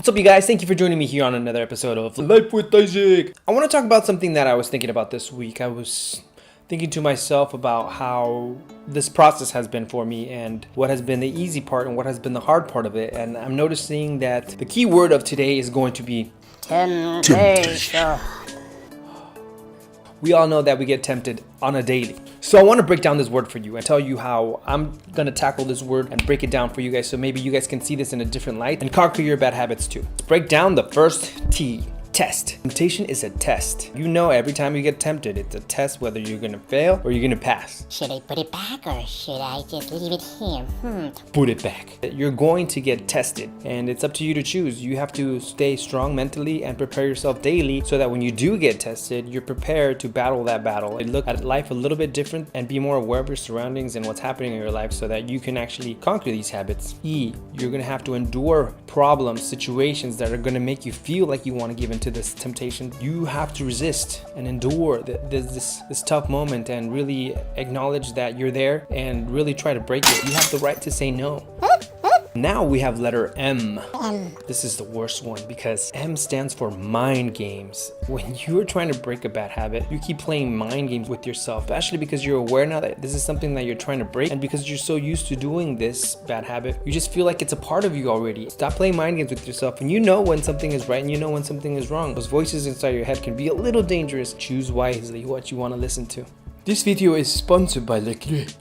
What's up, you guys? Thank you for joining me here on another episode of Life with Isaac. I want to talk about something that I was thinking about this week. I was thinking to myself about how this process has been for me and what has been the easy part and what has been the hard part of it. And I'm noticing that the key word of today is going to be temptation. We all know that we get tempted on a daily. So I want to break down this word for you and tell you how I'm going to tackle this word and break it down for you guys so maybe you guys can see this in a different light and conquer your bad habits too. Let's break down the first T. Test. Temptation is a test. You know, every time you get tempted, it's a test whether you're gonna fail or you're gonna pass. Should I put it back or should I just leave it here? Put it back. You're going to get tested and it's up to you to choose. You have to stay strong mentally and prepare yourself daily so that when you do get tested, you're prepared to battle that battle and look at life a little bit different and be more aware of your surroundings and what's happening in your life so that you can actually conquer these habits. E, you're gonna have to endure problems, situations that are gonna make you feel like you want to give into this temptation. You have to resist and endure this tough moment and really acknowledge that you're there and really try to break it. You have the right to say no. Now we have letter M. This is the worst one because M stands for mind games. When you are trying to break a bad habit, you keep playing mind games with yourself, especially because you're aware now that this is something that you're trying to break, and because you're so used to doing this bad habit, you just feel like it's a part of you already. Stop playing mind games with yourself, and you know when something is right and you know when something is wrong. Those voices inside your head can be a little dangerous. Choose wisely what you want to listen to. This video is sponsored by Leclerc.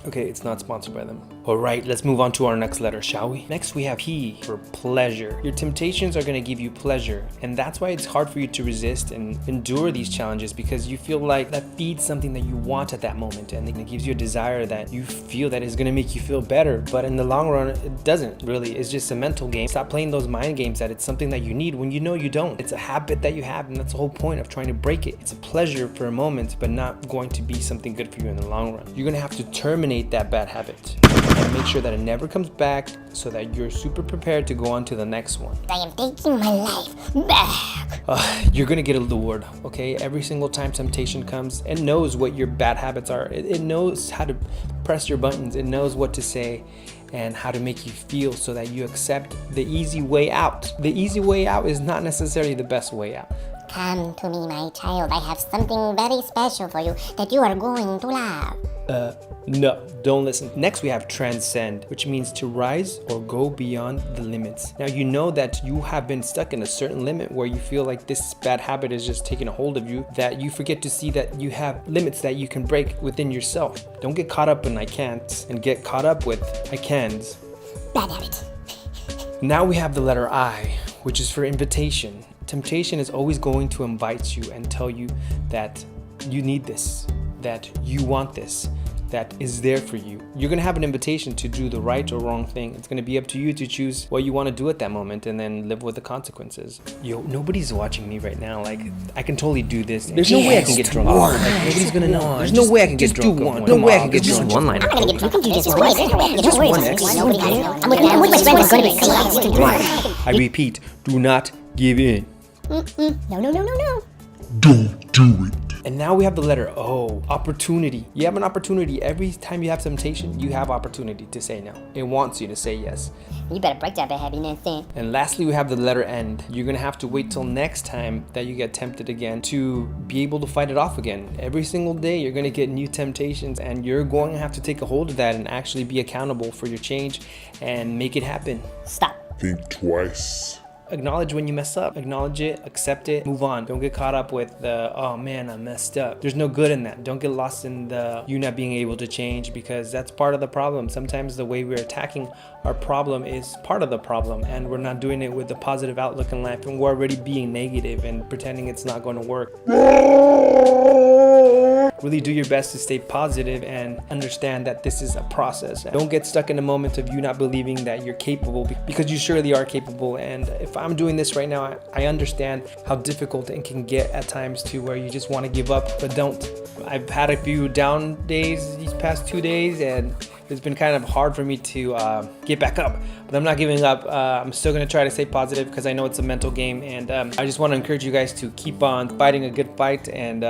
Okay, it's not sponsored by them. All right, let's move on to our next letter, shall we? Next, we have P for pleasure. Your temptations are going to give you pleasure, and that's why it's hard for you to resist and endure these challenges because you feel like that feeds something that you want at that moment, and it gives you a desire that you feel that is going to make you feel better. But in the long run, it doesn't really. It's just a mental game. Stop playing those mind games that it's something that you need when you know you don't. It's a habit that you have, and that's the whole point of trying to break it. It's a pleasure for a moment, but not going to be something good for you in the long run. You're going to have to terminate that bad habit and make sure that it never comes back so that you're super prepared to go on to the next one. I am taking my life back. You're gonna get lured, okay? Every single time temptation comes, it knows what your bad habits are. It knows how to press your buttons. It knows what to say and how to make you feel so that you accept the easy way out. The easy way out is not necessarily the best way out. Come to me, my child. I have something very special for you that you are going to love. No, don't listen. Next we have transcend, which means to rise or go beyond the limits. Now you know that you have been stuck in a certain limit where you feel like this bad habit is just taking a hold of you, that you forget to see that you have limits that you can break within yourself. Don't get caught up in I can't and get caught up with I cans. Bad habit. Now we have the letter I, which is for invitation. Temptation is always going to invite you and tell you that you need this, that you want this, that is there for you. You're gonna have an invitation to do the right or wrong thing. It's gonna be up to you to choose what you want to do at that moment and then live with the consequences. Yo, nobody's watching me right now. Like, I can totally do this. There's no way I can get drunk. Like, nobody's gonna know. There's no way I can get drunk. No way I can get drunk. One line. I'm gonna get drunk. You can do this one. Just one. I'm with my friend. It's gonna be. I repeat, do not give in. No. Don't do it. And now we have the letter O, opportunity. You have an opportunity. Every time you have temptation, you have opportunity to say no. It wants you to say yes. You better break that bad habit, man. And lastly, we have the letter N. You're gonna have to wait till next time that you get tempted again to be able to fight it off again. Every single day, you're gonna get new temptations and you're going to have to take a hold of that and actually be accountable for your change and make it happen. Stop. Think twice. Acknowledge when you mess up. Acknowledge it, accept it, move on. Don't get caught up with the, oh man, I messed up. There's no good in that. Don't get lost in the you not being able to change because that's part of the problem. Sometimes the way we're attacking our problem is part of the problem and we're not doing it with a positive outlook in life and we're already being negative and pretending it's not going to work. Really do your best to stay positive and understand that this is a process. Don't get stuck in the moment of you not believing that you're capable because you surely are capable. And if I'm doing this right now, I understand how difficult it can get at times to where you just want to give up, but don't. I've had a few down days these past 2 days and It's been kind of hard for me to get back up, but I'm not giving up. I'm still gonna try to stay positive because I know it's a mental game, and I just want to encourage you guys to keep on fighting a good fight and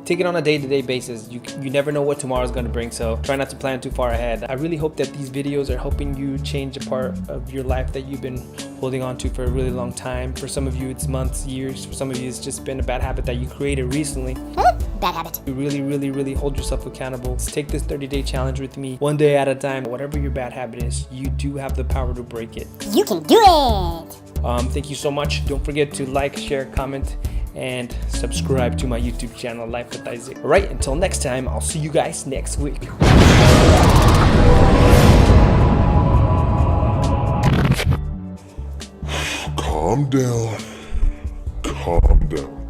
take it on a day-to-day basis. You never know what tomorrow is gonna bring, so try not to plan too far ahead. I really hope that these videos are helping you change a part of your life that you've been holding on to for a really long time. For some of you, it's months, years. For some of you, it's just been a bad habit that you created recently. Bad habit. You really hold yourself accountable. Let's take this 30-day challenge with me, one day at a time. Whatever your bad habit is, you do have the power to break it. You can do it. Thank you so much. Don't forget to like, share, comment, and subscribe to my YouTube channel, Life with Isaac. All right, until next time, I'll see you guys next week. Calm down. Calm down.